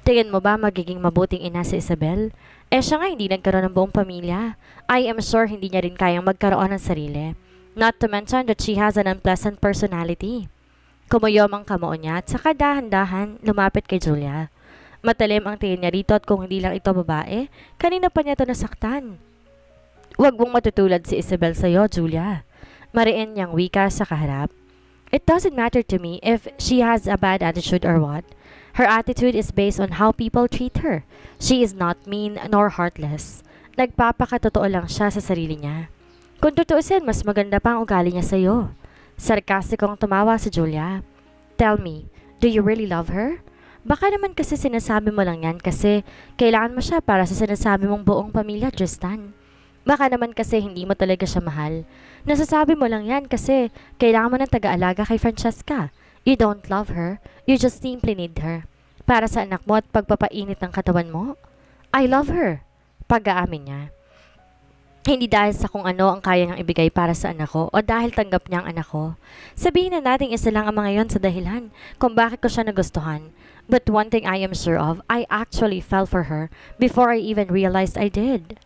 Tingin mo ba magiging mabuting ina si Isabel? Siya nga hindi nagkaroon ng buong pamilya. I am sure hindi niya rin kayang magkaroon ng sarili. Not to mention that she has an unpleasant personality. Kumuyom ang kamao niya at saka dahan-dahan lumapit kay Julia. Matalim ang tingin niya rito at kung hindi lang ito babae, kanina pa niya ito nasaktan. Huwag mong matutulad si Isabel sa'yo, Julia. Mariin niyang wika sa kaharap. It doesn't matter to me if she has a bad attitude or what. Her attitude is based on how people treat her. She is not mean nor heartless. Nagpapakatotoo lang siya sa sarili niya. Kung tutuusin, mas maganda pa ang ugali niya sa'yo. Sarkastikong tumawa si Julia. Tell me, do you really love her? Baka naman kasi sinasabi mo lang yan kasi kailangan mo siya para sa sinasabi mong buong pamilya, Tristan. Baka naman kasi hindi mo talaga siya mahal. Nasasabi mo lang yan kasi kailangan mo ng taga-alaga kay Francesca. You don't love her, you just simply need her. Para sa anak mo at pagpapainit ng katawan mo. I love her. Pag-aamin niya. Hindi dahil sa kung ano ang kaya niyang ibigay para sa anak ko o dahil tanggap niya ang anak ko. Sabihin na natin isa lang ang mga yon sa dahilan kung bakit ko siya nagustuhan. But one thing I am sure of, I actually fell for her before I even realized I did.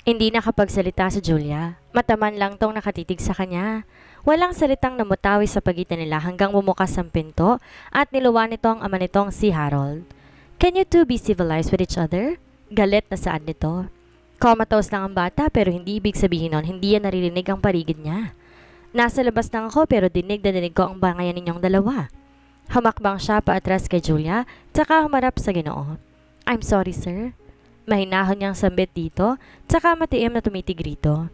Hindi nakapagsalita si Julia. Mataman lang tong nakatitig sa kanya. Walang salitang namutawi sa pagitan nila hanggang bumukas ang pinto at niluwan nito ang ama nitong si Harold. Can you two be civilized with each other? Galit na saan nito. Comatose lang ang bata pero hindi ibig sabihin nun hindi yan naririnig ang paligid niya. Nasa labas lang ako pero dinig na dinig ko ang bangayan ninyong dalawa. Hamakbang siya paatras kay Julia tsaka humarap sa Ginoo. I'm sorry sir. Mahinahon niyang sambit dito tsaka matiim na tumitig rito.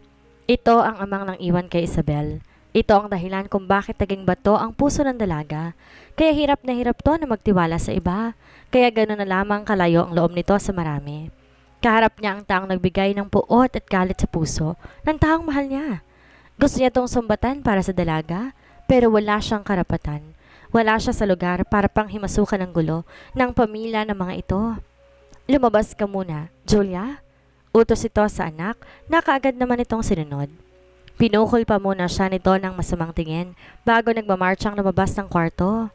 Ito ang amang nang iwan kay Isabel. Ito ang dahilan kung bakit naging bato ang puso ng dalaga. Kaya hirap na hirap to na magtiwala sa iba. Kaya gano'n na lamang kalayo ang loob nito sa marami. Kaharap niya ang taong nagbigay ng puot at galit sa puso ng taong mahal niya. Gusto niya tong sumbatan para sa dalaga, pero wala siyang karapatan. Wala siya sa lugar para pang himasukan ng gulo ng pamilya ng mga ito. Lumabas ka muna, Julia. Utos ito sa anak na kaagad naman itong sinunod. Pinukol pa muna siya nito ng masamang tingin bago nagmamarchang lumabas ng kwarto.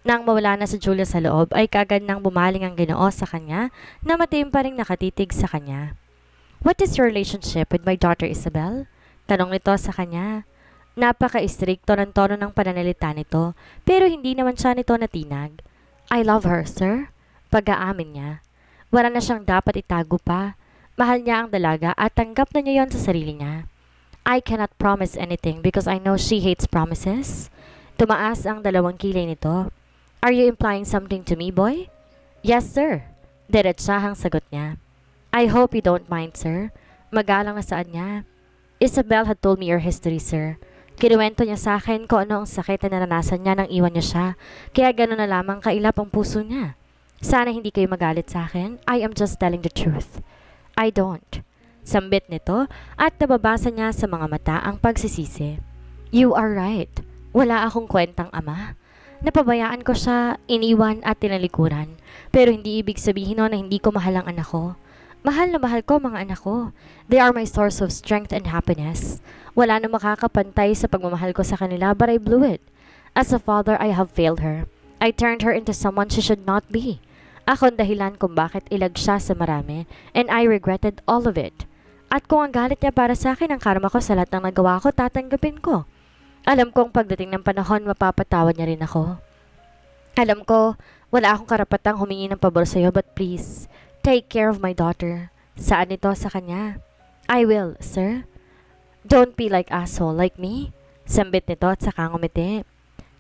Nang mawala na si Julia sa loob ay kaagad nang bumaling ang Ginoo sa kanya na matiim pa ring nakatitig sa kanya. What is your relationship with my daughter Isabel? Tanong nito sa kanya. Napaka-istrikto ng tono ng pananalita nito pero hindi naman siya nito natinag. I love her, sir. Pag-aamin niya. Wala na siyang dapat itago pa. Mahal niya ang dalaga at tanggap na niya yon sa sarili niya. I cannot promise anything because I know she hates promises. Tumaas ang dalawang kilay nito. Are you implying something to me, boy? Yes, sir. Diretsahang sagot niya. I hope you don't mind, sir. Magalang na saan niya. Isabel had told me your history, sir. Kinuwento niya sa akin kung ano ang sakit na naranasan niya nang iwan niya siya. Kaya gano'n na lamang kailap ang puso niya. Sana hindi kayo magalit sa akin. I am just telling the truth. I don't. Sambit nito at nababasa niya sa mga mata ang pagsisisi. You are right. Wala akong kwentang ama. Napabayaan ko siya, iniwan at tinalikuran. Pero hindi ibig sabihin na hindi ko mahal ang anak ko. Mahal na mahal ko mga anak ko. They are my source of strength and happiness. Wala na makakapantay sa pagmamahal ko sa kanila but I blew it. As a father, I have failed her. I turned her into someone she should not be. Ako ang dahilan kung bakit ilag siya sa marami and I regretted all of it. At kung ang galit niya para sa akin ang karma ko sa lahat ng nagawa ko, tatanggapin ko. Alam kong pagdating ng panahon, mapapatawad niya rin ako. Alam ko, wala akong karapatang humingi ng pabor sa'yo but please, take care of my daughter. Saan ito sa kanya? I will, sir. Don't be like asshole like me. Sambit nito at saka ngumiti.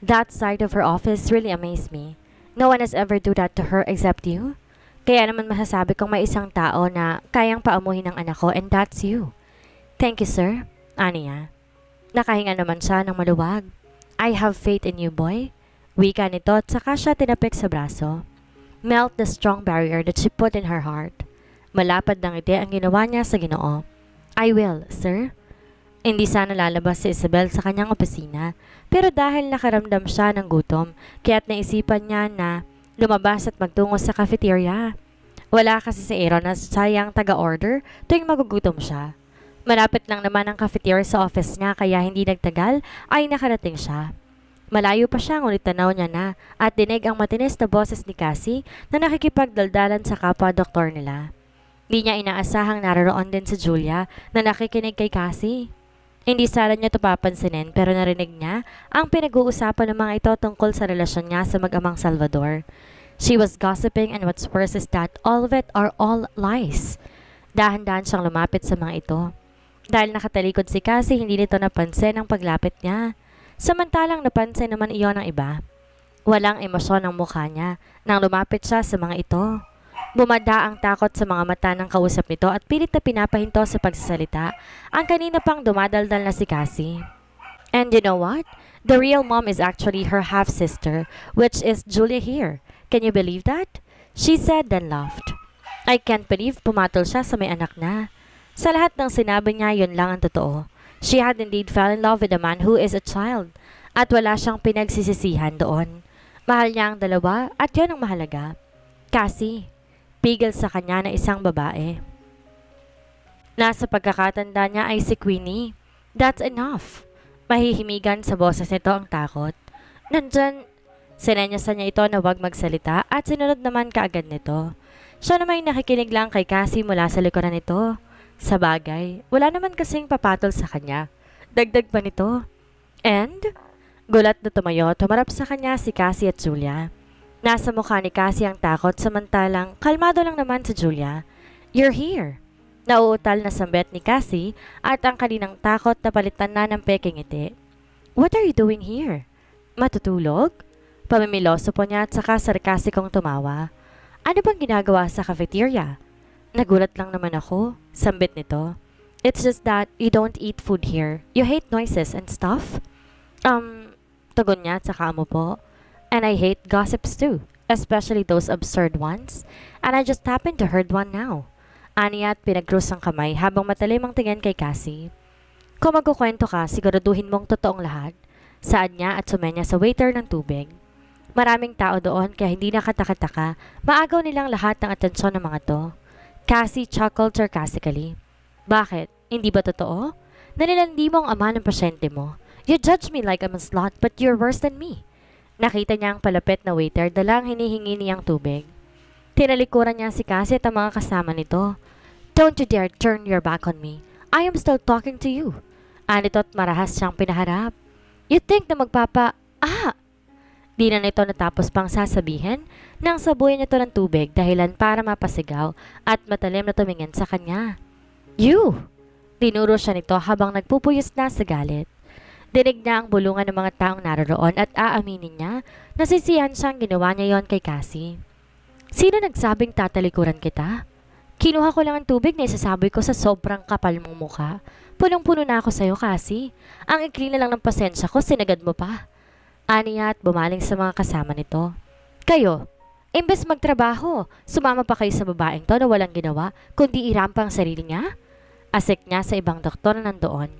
That side of her office really amazed me. No one has ever do that to her except you. Kaya naman masasabi kong may isang tao na kayang paamuhin ng anak ko and that's you. Thank you, sir. Ani niya. Nakahinga naman siya ng maluwag. I have faith in you, boy. Wika nito at saka siya tinapik sa braso. Melt the strong barrier that she put in her heart. Malapad ng ngiti ang ginawa niya sa Ginoo. I will, sir. Hindi sana lalabas si Isabel sa kanyang opisina, pero dahil nakaramdam siya ng gutom, kaya't naisipan niya na lumabas at magtungo sa cafeteria. Wala kasi si Aaron na sayang taga-order tuwing magugutom siya. Malapit lang naman ang cafeteria sa office niya kaya hindi nagtagal ay nakarating siya. Malayo pa siya ngunit tanaw niya na at dinig ang matinis na boses ni Cassie na nakikipagdaldalan sa kapwa-doktor nila. Di niya inaasahang naroon din si Julia na nakikinig kay Cassie. Hindi sana niya ito papansinin pero narinig niya ang pinag-uusapan ng mga ito tungkol sa relasyon niya sa mag-amang Salvador. She was gossiping and what's worse is that all of it are all lies. Dahan-dahan siyang lumapit sa mga ito. Dahil nakatalikod si Cassie, hindi nito napansin ang paglapit niya. Samantalang napansin naman iyon ng iba. Walang emosyon ang mukha niya nang lumapit siya sa mga ito. Bumada ang takot sa mga mata ng kausap nito at pilit na pinapahinto sa pagsasalita ang kanina pang dumadaldal na si Cassie. And you know what? The real mom is actually her half-sister, which is Julia here. Can you believe that? She said then laughed. I can't believe pumatol siya sa may anak na. Sa lahat ng sinabi niya, yun lang ang totoo. She had indeed fell in love with a man who is a child at wala siyang pinagsisisihan doon. Mahal niya ang dalawa at yun ang mahalaga. Cassie, pigil sa kanya na isang babae. Nasa pagkakatanda niya ay si Queenie. That's enough. Mahihimigan sa boses nito ang takot. Nandyan, sinenyasan niya ito na huwag magsalita at sinunod naman kaagad nito. Siya naman nakikinig lang kay Cassie mula sa likuran nito. Sa bagay, wala naman kasing papatol sa kanya. Dagdag pa nito. And, gulat na tumayo, tumarap sa kanya si Cassie at Julia. Nasa mukha ni Cassie ang takot samantalang kalmado lang naman si Julia. You're here. Nauutal na sambet ni Cassie at ang kaninang takot na palitan na ng peking ngiti. What are you doing here? Matutulog? Pamimiloso po niya at saka sarkasikong tumawa. Ano bang ginagawa sa cafeteria? Nagulat lang naman ako, sambit nito. It's just that you don't eat food here. You hate noises and stuff? Tugon niya at saka mo po. And I hate gossips too, especially those absurd ones. And I just happened to heard one now. Aniya at pinagkrus ang kamay habang matalim ang tingin kay Cassie. Kung magkukwento ka, siguraduhin mong totoong lahat. Saad niya at sumenya sa waiter ng tubig. Maraming tao doon kaya hindi nakataka-taka, maagaw nilang lahat ng atensyon ng mga to. Cassie chuckled sarcastically. Bakit? Hindi ba totoo? Nalilandi mo ang ama ng pasyente mo. You judge me like I'm a slut but you're worse than me. Nakita niya ang palapit na waiter dalang hinihingi niyang tubig. Tinalikuran niya si Cassie at ang mga kasama nito. Don't you dare turn your back on me. I am still talking to you. Anito at marahas siyang pinaharap. You think na Di na nito natapos pang sasabihin nang sabuyan nito ng tubig dahilan para mapasigaw at matalim na tumingin sa kanya. You! Tinuro siya nito habang nagpupuyos na sa galit. Dinig niya ang bulungan ng mga taong naroon at aaminin niya na sisihan siyang ginawa niya yon kay Cassie. Sino nagsabing tatalikuran kita? Kinuha ko lang ang tubig na isasaboy ko sa sobrang kapal mong mukha. Punong-puno na ako sa'yo, Cassie. Ang ikli na lang ng pasensya ko, sinagad mo pa. Aniya at bumaling sa mga kasama nito. Kayo, imbes magtrabaho, sumama pa kayo sa babaeng to na walang ginawa, kundi irampa ang sarili niya? Asik niya sa ibang doktor na nandoon.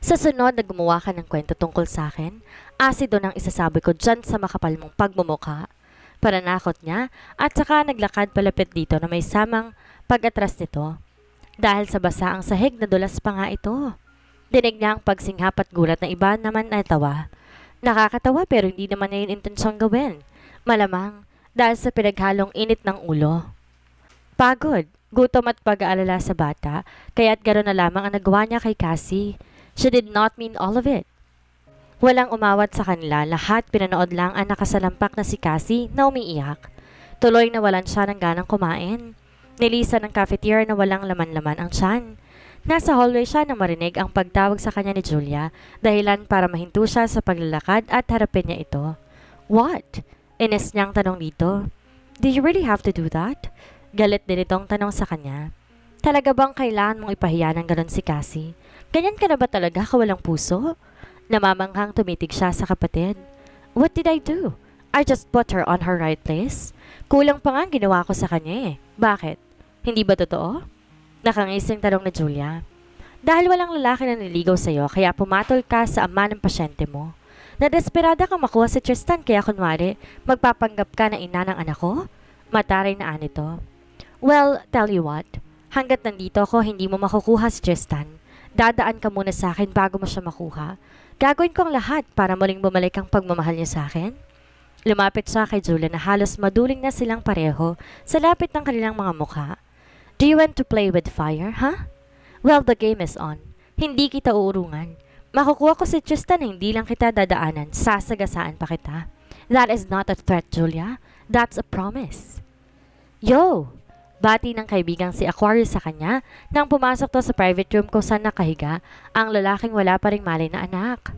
Sa sunod na gumawa ka ng kwento tungkol sa akin, asido nang isasabi ko dyan sa makapal mong pagmumukha. Paranakot niya at saka naglakad palapit dito na may samang pag-atras nito. Dahil sa basa ang sahig na dulas pa nga ito. Dinig niya ang pagsinghap at gulat na iba naman na tawa. Nakakatawa pero hindi naman niya yung intensyong gawin. Malamang dahil sa pinaghalong init ng ulo. Pagod, gutom at pag-aalala sa bata, kaya't gano'n na lamang ang nagawa niya kay Cassie. She did not mean all of it. Walang umawat sa kanila, lahat pinanood lang ang nakasalampak na si Cassie na umiiyak. Tuloy na walan siya ng ganang kumain. Nilisan ng cafeteria na walang laman-laman ang tiyan. Nasa hallway siya nang marinig ang pagtawag sa kanya ni Julia, dahilan para mahinto siya sa paglalakad at harapin niya ito. What? Ines niyang tanong dito. Do you really have to do that? Galit din itong tanong sa kanya. Talaga bang kailangan mong ipahiya ng ganon si Cassie? Ganyan ka na ba talaga kawalang puso? Namamanghang tumitig siya sa kapatid. What did I do? I just put her on her right place. Kulang pa nga ang ginawa ko sa kanya eh. Bakit? Hindi ba totoo? Nakangising tanong ni Julia. Dahil walang lalaki na niligaw sa'yo, kaya pumatol ka sa ama ng pasyente mo. Nadesperada kang makuha si Tristan, kaya kunwari, magpapanggap ka na ina ng anak ko? Mataray na anito. Well, tell you what. Hanggat nandito ako, hindi mo makukuha si Tristan. Dadaan ka muna sa akin bago mo siya makuha. Gagawin ko ang lahat para muling bumalik ang pagmamahal niya sa akin. Lumapit siya kay Julia na halos maduling na silang pareho sa lapit ng kanilang mga mukha. Do you want to play with fire, huh? Well, the game is on. Hindi kita uurungan. Makukuha ko si Tristan na hindi lang kita dadaanan, sasagasaan pa kita. That is not a threat, Julia. That's a promise. Yo! Bati ng kaibigang si Aquarius sa kanya nang pumasok to sa private room kung saan nakahiga ang lalaking wala pa ring malay na anak.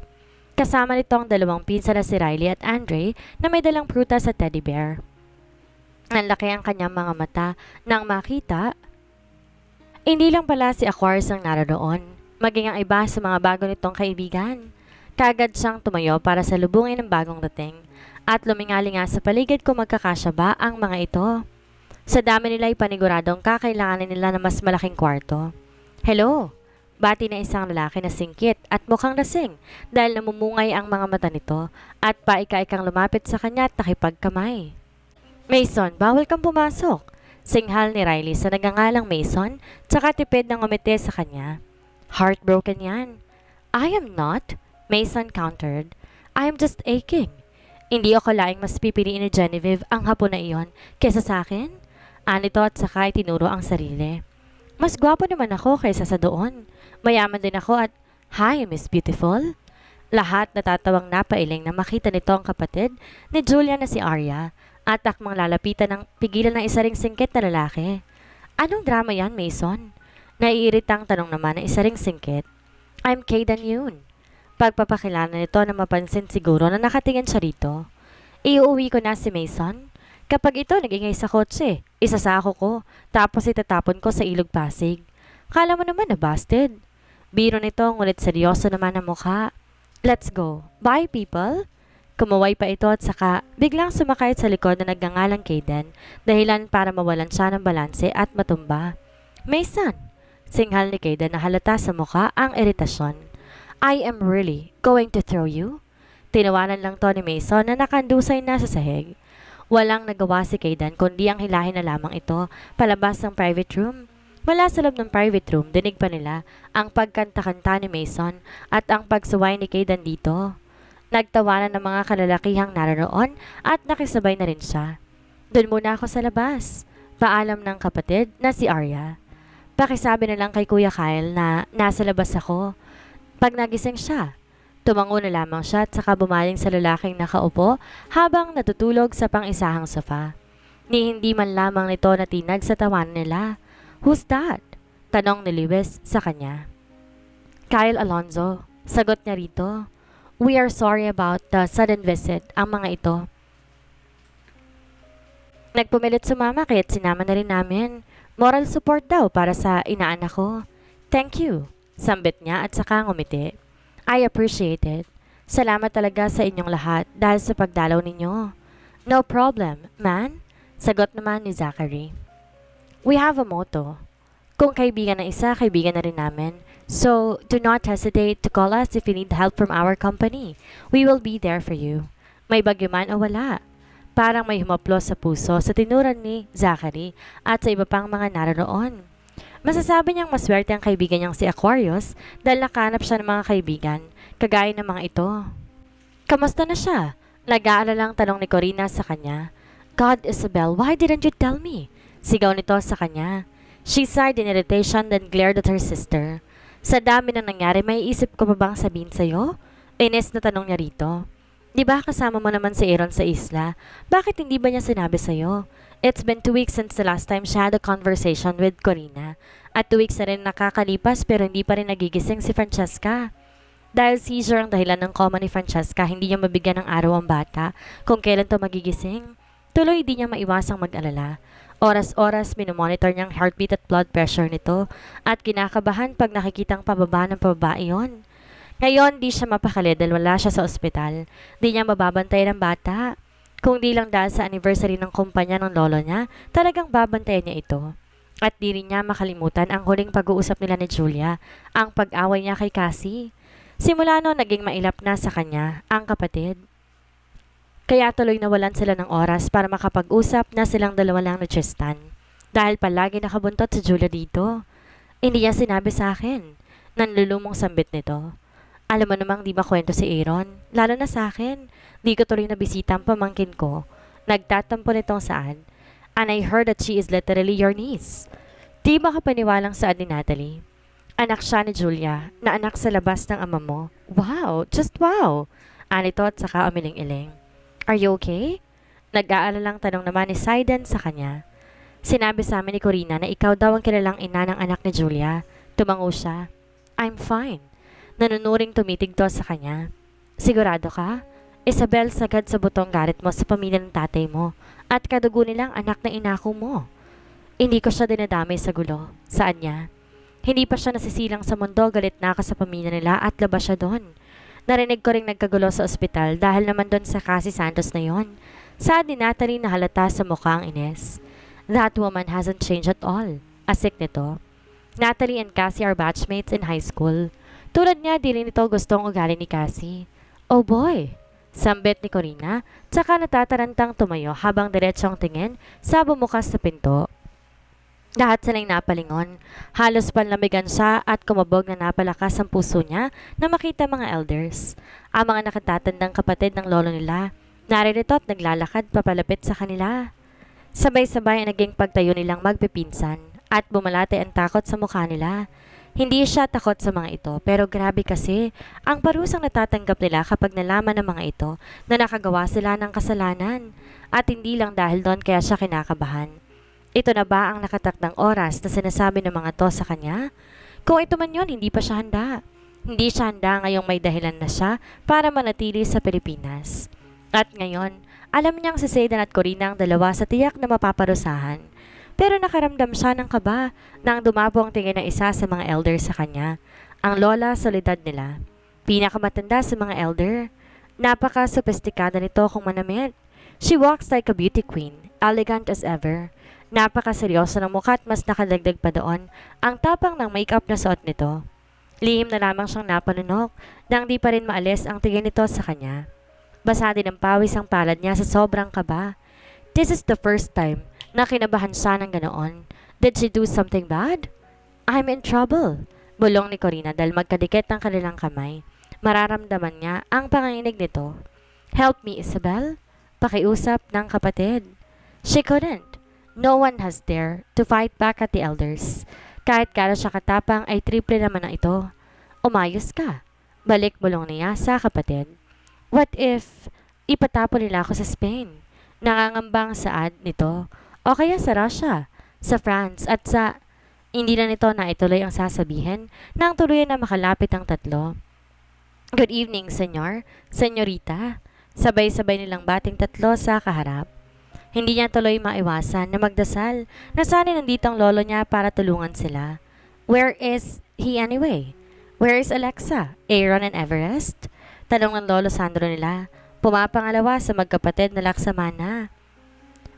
Kasama nito ang dalawang pinsan na si Riley at Andre na may dalang prutas at teddy bear. Ang laki ang kanyang mga mata nang makita. Hindi lang pala si Aquarius ang naroon, maging ang iba sa mga bago nitong kaibigan. Kagad siyang tumayo para sa lubungin ng bagong dating at lumingali nga sa paligid kung magkakasya ba ang mga ito. Sa dami nila ay paniguradong kakailanganin nila ng mas malaking kwarto. Hello! Bati na isang lalaki na singkit at mukhang lasing dahil namumungay ang mga mata nito at paika-ikang lumapit sa kanya at nakipagkamay. Mason, bawal kang pumasok. Singhal ni Riley sa nagangalang Mason tsaka tipid ng umite sa kanya. Heartbroken yan. I am not, Mason countered. I am just aching. Hindi ako laing mas pipiliin ni Genevieve ang hapon na iyon kesa sa akin. Anito at saka tinuro ang sarili. Mas gwapo naman ako kaysa sa doon. Mayaman din ako at, hi, Miss Beautiful. Lahat natatawang napailing na makita nito ang kapatid ni Julia na si Arya at akmang lalapitan ng pigilan ng isa ring singkit na lalaki. Anong drama yan, Mason? Naiiritang tanong naman ng isa ring singkit. I'm Kayden yun. Pagpapakilala nito na mapansin siguro na nakatingin siya rito. Iuwi ko na si Mason. Kapag ito nagingay sa kotse, isasako ko, tapos itatapon ko sa ilog Pasig. Kala mo naman na busted. Biro nito ngunit seryoso naman ang mukha. Let's go. Bye, people. Kumuway pa ito at saka biglang sumakay sa likod na nagngangalang Kayden, dahilan para mawalan siya ng balanse at matumba. Mason! Singhal ni Kayden na halata sa mukha ang iritasyon. I am really going to throw you? Tinawanan lang to ni Mason na nakandusay na sa sahig. Walang nagawa si Kayden kundi ang hilahin na lamang ito palabas ng private room. Mula sa loob ng private room, dinig pa nila ang pagkanta-kanta ni Mason at ang pagsuway ni Kayden dito. Nagtawanan ng mga kalalakihang naroon at nakisabay na rin siya. Doon muna ako sa labas. Paalam ng kapatid na si Arya. Pakisabi na lang kay Kuya Kyle na nasa labas ako. Pag nagising siya, tumango na lamang siya at saka bumaling sa lalaking nakaupo habang natutulog sa pang-isahang sofa. Ni hindi man lamang nito natinag sa tawanan nila. Who's that? Tanong ni Lewis sa kanya. Kyle Alonzo. Sagot niya rito. We are sorry about the sudden visit, ang mga ito. Nagpumilit sumama kaya't sinama na rin namin. Moral support daw para sa inaanak ko. Thank you. Sambit niya at saka ngumiti. I appreciate it. Salamat talaga sa inyong lahat dahil sa pagdalaw ninyo. No problem, man. Sagot naman ni Zachary. We have a motto. Kung kaibigan ng isa, kaibigan na rin namin. So, do not hesitate to call us if you need help from our company. We will be there for you. May bagyo man o wala. Parang may humaplos sa puso sa tinuran ni Zachary at sa iba pang mga naroon. Masasabi niyang maswerte ang kaibigan niyang si Aquarius dahil nakanap siya ng mga kaibigan, kagaya ng mga ito. Kamusta na siya? Nag-aalalang tanong ni Corina sa kanya. God, Isabel, why didn't you tell me? Sigaw nito sa kanya. She sighed in irritation then glared at her sister. Sa dami ng nangyari, may isip ko pa bang sabihin sa'yo? Ines na tanong niya rito. Di ba kasama mo naman si Aaron sa isla? Bakit hindi ba niya sinabi sa'yo? It's been 2 weeks since the last time she had a conversation with Corina. At 2 weeks na rin nakakalipas pero hindi pa rin nagigising si Francesca. Dahil seizure ang dahilan ng coma ni Francesca, hindi niya mabigyan ng araw ang bata kung kailan to magigising. Tuloy di niya maiwasang mag-alala. Oras-oras minomonitor niyang heartbeat at blood pressure nito at kinakabahan pag nakikitang pababa ng pababa iyon. Ngayon di siya mapakali dahil wala siya sa ospital. Di niya mababantay ng bata. Kung di lang dahil sa anniversary ng kumpanya ng lolo niya, talagang babantayan niya ito. At di rin niya makalimutan ang huling pag-uusap nila ni Julia, ang pag-away niya kay Cassie. Simula noon naging mailap na sa kanya ang kapatid. Kaya tuloy nawalan sila ng oras para makapag-usap na silang dalawa lang ni Tristan. Dahil palagi nakabuntot si Julia dito. Hindi niya sinabi sa akin. Nanlulumong sambit nito. Alam mo namang di makwento si Aaron, lalo na sa akin. Di ko tuloy na bisita ang pamangkin ko. Nagtatampo nitong saan. And I heard that she is literally your niece. Di makapaniwalang saan ni Natalie. Anak siya ni Julia, na anak sa labas ng ama mo. Wow, just wow! Anito at saka umiling-iling. Are you okay? Nag-aalalang tanong naman ni Saiden sa kanya. Sinabi sa amin ni Corina na ikaw daw ang kilalang ina ng anak ni Julia. Tumango siya. I'm fine. Nanunuring tumitigto sa kanya. Sigurado ka? Isabel, sagad sa butong galit mo sa pamilya ng tatay mo at kadugo nilang anak na inako mo. Hindi ko siya dinadamay sa gulo. Saan niya? Hindi pa siya nasisilang sa mundo, galit na ako sa pamilya nila at labas siya doon. Narinig ko ring nagkagulo sa ospital dahil naman doon sa Cassie Santos na yon. Sad ni Natalie na halata sa mukha ang Ines. That woman hasn't changed at all. Asik nito. Natalie and Cassie are batchmates in high school. Tulad niya, di rin ito gustong ugali ni Cassie. Oh boy! Sambit ni Corina, tsaka natatarantang tumayo habang diretsong tingin sa bumukas na pinto. Lahat silang napalingon. Halos panlamigan siya at kumabog na napalakas ang puso niya na makita mga elders. Ang mga nakatatandang kapatid ng lolo nila. Naririto at naglalakad papalapit sa kanila. Sabay-sabay ang naging pagtayo nilang magpipinsan at bumalate ang takot sa mukha nila. Hindi siya takot sa mga ito pero grabe kasi ang parusang natatanggap nila kapag nalaman ng mga ito na nakagawa sila ng kasalanan at hindi lang dahil doon kaya siya kinakabahan. Ito na ba ang nakatakdang oras na sinasabi ng mga to sa kanya? Kung ito man yun, hindi pa siya handa. Hindi siya handa ngayong may dahilan na siya para manatili sa Pilipinas. At ngayon, alam niyang si Zayden at Corina ang dalawa sa tiyak na mapaparusahan. Pero nakaramdam siya ng kaba nang dumapo ang tingin ng isa sa mga elder sa kanya. Ang lola sa edad nila. Pinakamatanda sa mga elder. Napaka-sophisticada nito kung manamit. She walks like a beauty queen, elegant as ever. Napaka-seryoso ng mukha at mas nakadagdag pa doon ang tapang ng makeup na suot nito. Lihim na lamang siyang napanunok nang di pa rin maalis ang tingin nito sa kanya. Basa din ang pawis ang palad niya sa sobrang kaba. This is the first time na kinabahan siya ng ganoon. Did she do something bad? I'm in trouble. Bulong ni Corina dahil magkadikit ang kanilang kamay. Mararamdaman niya ang panginginig nito. Help me, Isabel. Pakiusap ng kapatid. She couldn't. No one has dared to fight back at the elders. Kahit kala siya katapang ay triple naman ang ito. Umayos ka. Balik bulong niya sa kapatid. What if ipatapo nila ako sa Spain? Nangangambang saad nito. O kaya sa Russia, sa France at sa... Hindi na nito na ituloy ang sasabihin nang tuluyan na makalapit ang tatlo. Good evening, senyor, senyorita. Sabay-sabay nilang bating tatlo sa kaharap. Hindi niya tuloy maiwasan na magdasal na sana nandito ang lolo niya para tulungan sila. Where is he anyway? Where is Alexa, Aaron and Everest? Tanong ng lolo Sandro nila. Pumapangalawa sa magkapatid na Laksamana.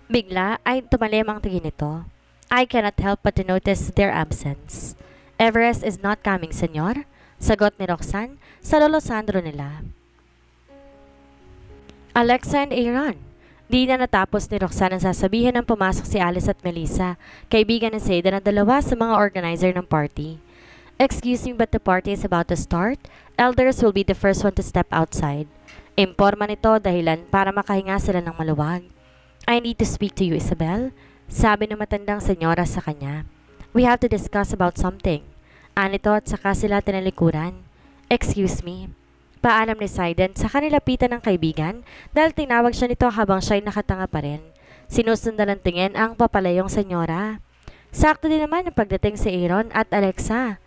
Bigla ay tumalim ang tingin nito. I cannot help but to notice their absence. Everest is not coming, senyor. Sagot ni Roxanne sa lolo Sandro nila. Alexa and Aaron. Di na natapos ni Roxanne ang sasabihin nang pumasok si Alice at Melissa, kaibigan ni Zayden na dalawa sa mga organizer ng party. Excuse me, but the party is about to start. Elders will be the first one to step outside. Imporma nito dahilan para makahinga sila ng maluwag. I need to speak to you, Isabel. Sabi ng matandang senyora sa kanya. We have to discuss about something. Anito at saka sila tinalikuran. Excuse me. Paalam ni Zayden sa kanilapitan ng kaibigan dahil tinawag siya nito habang siya'y nakatanga pa rin. Sinusundan ng tingin ang papalayong senyora. Sakto din naman ang pagdating si Aaron at Alexa.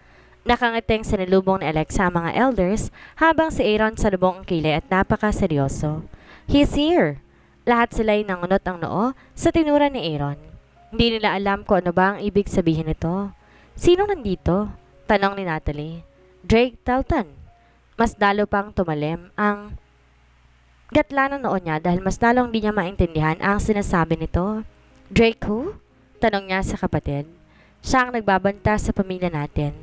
Nakangiting sinilubong ni Alexa ang mga elders habang si Aaron sa lubong ang kilay at napaka-seryoso. He's here! Lahat sila'y nangunot ang noo sa tinura ni Aaron. Hindi nila alam kung ano ba ang ibig sabihin nito. Sino nandito? Tanong ni Natalie. Drake Telton. Mas lalo pang tumalim ang gatla ng noo niya dahil mas lalong di niya maintindihan ang sinasabi nito. Drake who? Tanong niya sa kapatid. Siya ang nagbabanta sa pamilya natin.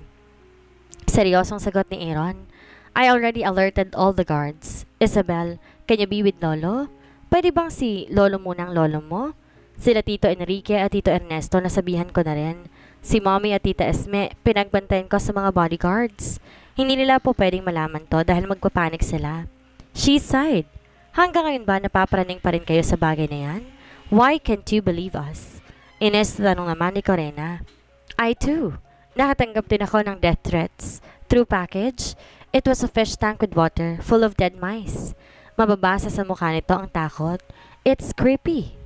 Seryosong sagot ni Aaron. I already alerted all the guards. Isabel, can you be with Lolo? Pwede bang si Lolo muna ang lolo mo? Sila Tito Enrique at Tito Ernesto nasabihan ko na rin. Si Mommy at Tita Esme, pinagbantayan ko sa mga bodyguards. Hindi nila po pwedeng malaman to dahil magpapanik sila. She sighed. Hanggang ngayon ba napaparaning pa rin kayo sa bagay na yan? Why can't you believe us? Ines na tanong naman ni Corena. I too. Nakatanggap din ako ng death threats. Through package, it was a fish tank with water full of dead mice. Mababasa sa mukha nito ang takot. It's creepy.